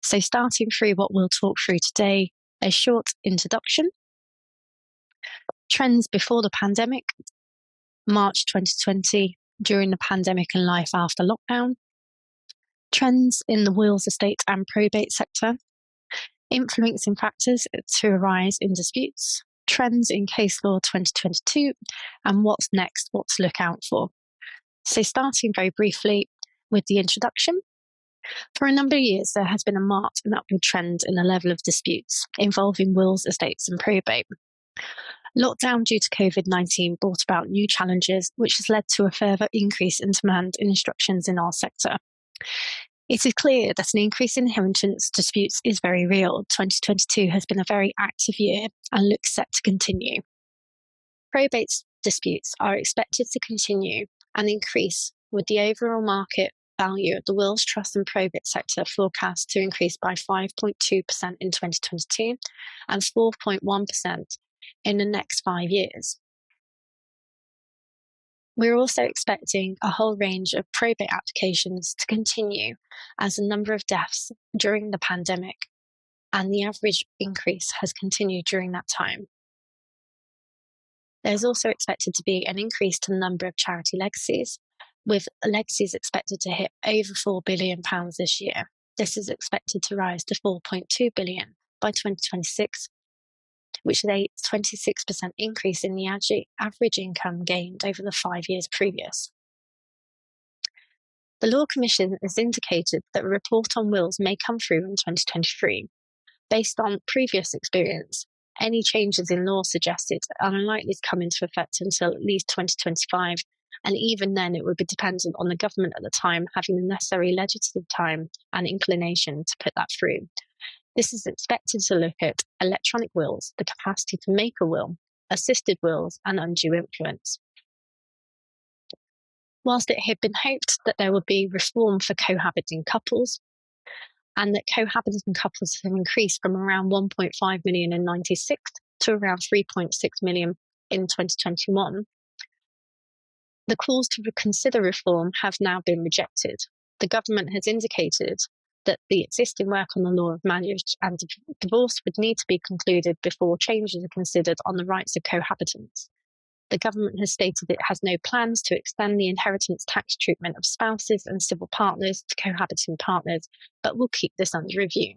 So starting through what we'll talk through today, a short introduction, trends before the pandemic, March 2020, during the pandemic and life after lockdown, trends in the wills, estate and probate sector, influencing factors to arise in disputes, trends in case law 2022, and what's next, what to look out for. So starting very briefly with the introduction. For a number of years, there has been a marked and upward trend in the level of disputes involving wills, estates and probate. Lockdown due to COVID-19 brought about new challenges, which has led to a further increase in demand in instructions in our sector. It is clear that an increase in inheritance disputes is very real. 2022 has been a very active year and looks set to continue. Probate disputes are expected to continue and increase, with the overall market value of the wills, trust and probate sector forecast to increase by 5.2% in 2022 and 4.1% in the next 5 years. We're also expecting a whole range of probate applications to continue as the number of deaths during the pandemic and the average increase has continued during that time. There's also expected to be an increase to the number of charity legacies, with legacies expected to hit over £4 billion this year. This is expected to rise to £4.2 billion by 2026, which is a 26% increase in the average income gained over the 5 years previous. The Law Commission has indicated that a report on wills may come through in 2023. Based on previous experience, any changes in law suggested are unlikely to come into effect until at least 2025, and even then it would be dependent on the government at the time having the necessary legislative time and inclination to put that through. This is expected to look at electronic wills, the capacity to make a will, assisted wills, and undue influence. Whilst it had been hoped that there would be reform for cohabiting couples, and that cohabiting couples have increased from around 1.5 million in 1996 to around 3.6 million in 2021, the calls to consider reform have now been rejected. The government has indicated that the existing work on the law of marriage and divorce would need to be concluded before changes are considered on the rights of cohabitants. The government has stated it has no plans to extend the inheritance tax treatment of spouses and civil partners to cohabiting partners, but will keep this under review.